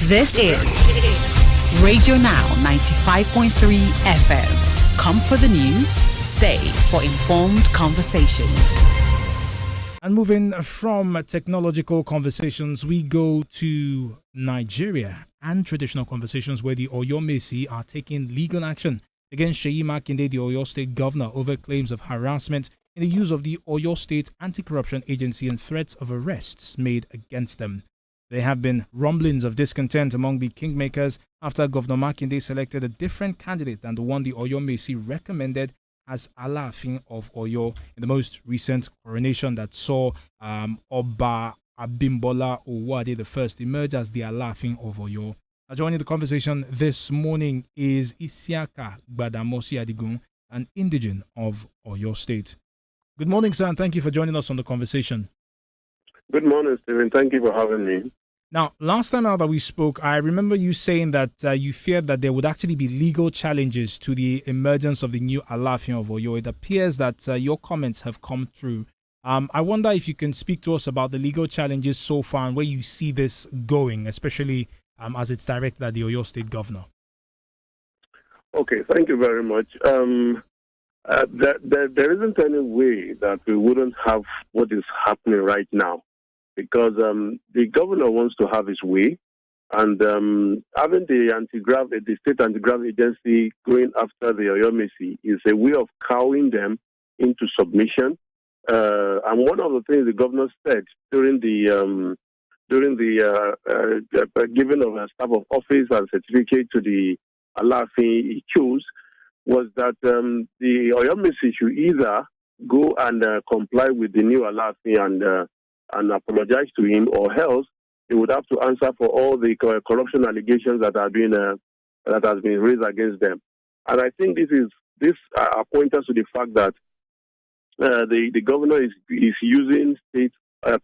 This is Radio Now 95.3 FM. Come for the news, stay for informed conversations. And moving from technological conversations, we go to Nigeria and traditional conversations where the Oyomesi are taking legal action against Seyi Makinde, the Oyo State Governor, over claims of harassment in the use of the Oyo State Anti-Corruption Agency and threats of arrests made against them. There have been rumblings of discontent among the kingmakers after Governor Makinde selected a different candidate than the one the Oyomesi recommended as Alaafin of Oyo in the most recent coronation that saw Oba Abimbola Owade I emerge as the Alaafin of Oyo. Joining the conversation this morning is Isiaka Gbadamosi Adigun, an indigene of Oyo State. Good morning, sir, and thank you for joining us on the conversation. Good morning, Stephen. Thank you for having me. Now, last time out that we spoke, I remember you saying that you feared that there would actually be legal challenges to the emergence of the new Alaafin of Oyo. It appears that your comments have come through. I wonder if you can speak to us about the legal challenges so far and where you see this going, especially as it's directed at the Oyo State Governor. Okay, thank you very much. There isn't any way that we wouldn't have what is happening right now, because the governor wants to have his way, and having the state anti-graft agency going after the Oyomesi is a way of cowing them into submission. And one of the things the governor said during the giving of a staff of office and certificate to the Alaafin he chose was that the Oyomesi should either go and comply with the new Alaafin and apologize to him, or else he would have to answer for all the corruption allegations that has been raised against them. And I think this points us to the fact that the governor is using state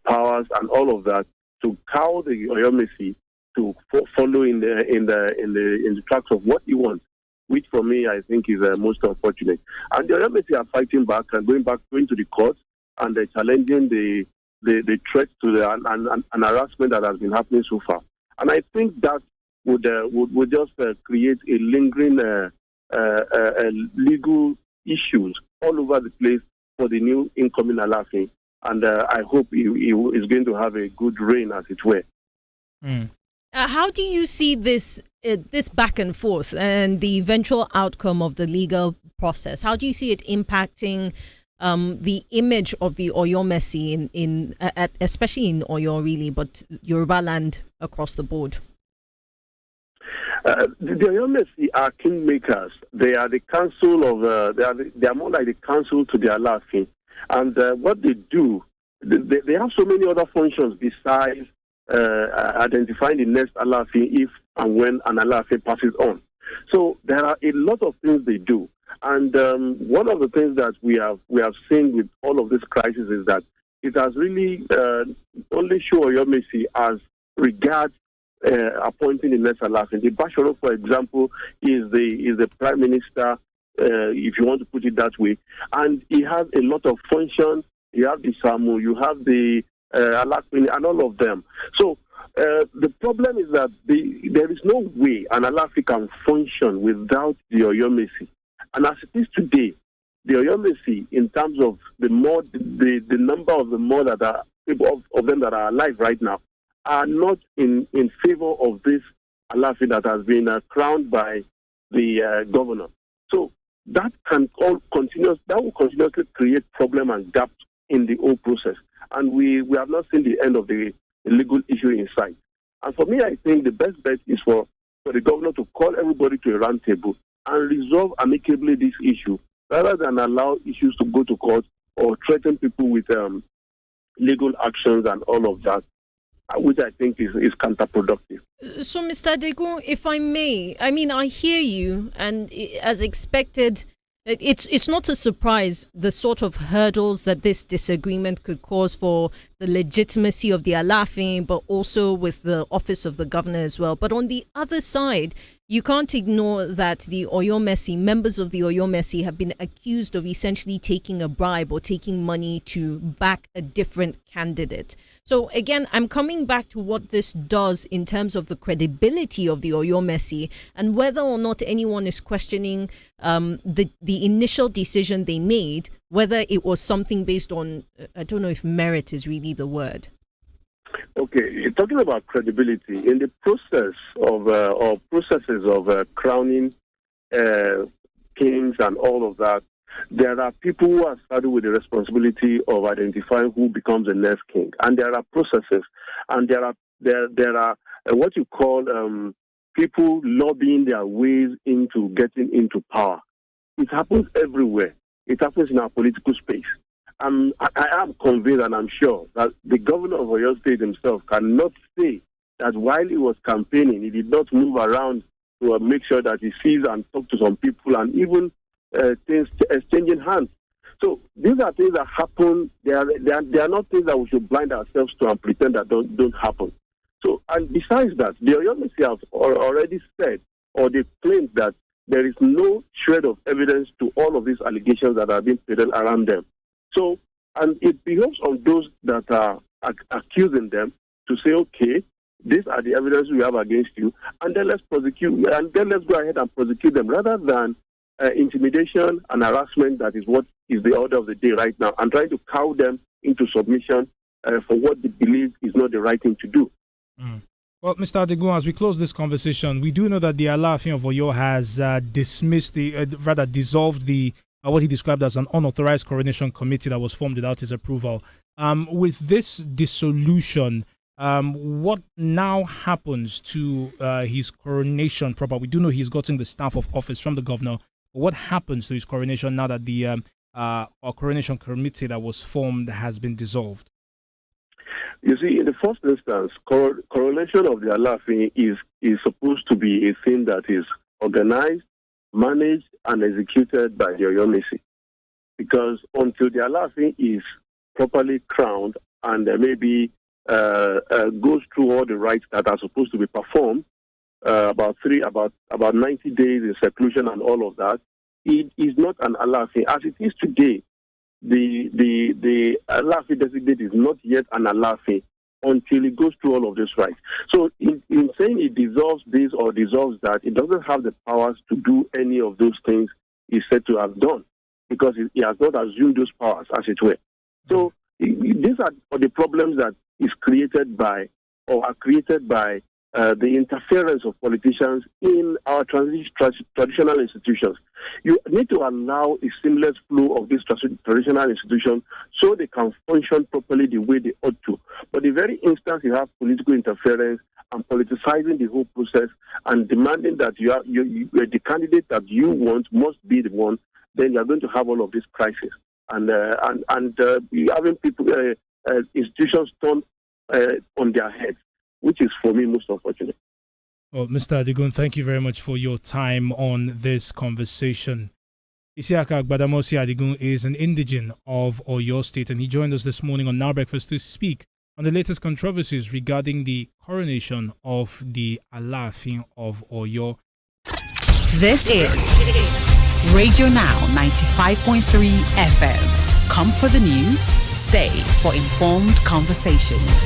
powers and all of that to cow the Oyomesi to follow in the tracks of what he wants, which for me I think is most unfortunate. And the Oyomesi are fighting back and going to the courts and challenging the threats to and harassment that has been happening so far. And I think that would just create a lingering legal issues all over the place for the new incoming Alaafin. And I hope he is going to have a good reign, as it were. How do you see this back and forth and the eventual outcome of the legal process? How do you see it impacting the image of the Oyomesi especially in Oyo, really, but Yoruba land across the board? The Oyomesi are kingmakers. They are the council of. They are more like the council to the Alaafin, and what they do, they have so many other functions besides identifying the next Alaafin if and when an Alaafin passes on. So there are a lot of things they do. And one of the things that we have seen with all of this crisis is that it has really only shown Oyomesi as regards appointing the next Alaafin. The Bashoro, for example, is the prime minister, if you want to put it that way, and he has a lot of functions. You have the Samu, you have the Alaafin, and all of them. So the problem is that there is no way an Alaafin can function without the Oyomesi. And as it is today, the Oyomesi, in terms of the number of the more that are of them that are alive right now, are not in favor of this Alaafin that has been crowned by the governor. So that will continuously create problem and gaps in the whole process. And we have not seen the end of the legal issue in sight. And for me, I think the best bet is for the governor to call everybody to a round table and resolve amicably this issue, rather than allow issues to go to court or threaten people with legal actions and all of that, which I think is counterproductive. So, Mr. Adegun, if I may, I hear you, and as expected, it's not a surprise the sort of hurdles that this disagreement could cause for the legitimacy of the Alaafin, but also with the office of the governor as well. But on the other side, you can't ignore that the Oyomesi, members of the Oyomesi, have been accused of essentially taking a bribe or taking money to back a different candidate. So again, I'm coming back to what this does in terms of the credibility of the Oyomesi and whether or not anyone is questioning the initial decision they made, whether it was something based on, I don't know if merit is really the word. Okay, you're talking about credibility. In the process of or processes of crowning kings and all of that, there are people who are started with the responsibility of identifying who becomes the next king, and there are processes, and there are what you call people lobbying their ways into getting into power. It happens everywhere. It happens in our political space. I am convinced, and I'm sure that the governor of Oyo State himself cannot say that while he was campaigning, he did not move around to make sure that he sees and talks to some people and even things exchanging hands. So these are things that happen. They are not things that we should blind ourselves to and pretend that don't happen. So, and besides that, the Oyomesi have already said, or they claimed that there is no shred of evidence to all of these allegations that are being peddled around them. So, and it behoves on those that are accusing them to say, okay, these are the evidence we have against you, and then let's prosecute, and then let's go ahead and prosecute them, rather than intimidation and harassment. That is what is the order of the day right now, and trying to cow them into submission for what they believe is not the right thing to do. Well, Mr. Adigun, as we close this conversation, we do know that the Alaafin of Oyo has dissolved the what he described as an unauthorized coronation committee that was formed without his approval. With this dissolution, what now happens to his coronation proper? We do know he's gotten the staff of office from the governor. What happens to his coronation now that the coronation committee that was formed has been dissolved? You see, in the first instance, coronation of the Alaafin is supposed to be a thing that is organized, managed, and executed by the Oyomesi. Because until the Alaafin is properly crowned and maybe goes through all the rites that are supposed to be performed, about 90 days in seclusion and all of that, it is not an Alaafin. As it is today, the Alaafin designate is not yet an Alaafin until it goes through all of this rights. So in saying it dissolves this or dissolves that, it doesn't have the powers to do any of those things it's said to have done, because he has not assumed those powers, as it were. So these are the problems that is created by, or are created by, the interference of politicians in our traditional institutions. You need to allow a seamless flow of these traditional institutions so they can function properly the way they ought to. But the very instant you have political interference and politicizing the whole process and demanding that the candidate that you want must be the one, then you are going to have all of this crisis and having people institutions turned on their heads, which is, for me, most unfortunate. Well, Mr. Adigun, thank you very much for your time on this conversation. Isiaka Gbadamosi Adigun is an indigene of Oyo State, and he joined us this morning on Now Breakfast to speak on the latest controversies regarding the coronation of the Alaafin of Oyo. This is Radio Now 95.3 FM. Come for the news, stay for informed conversations.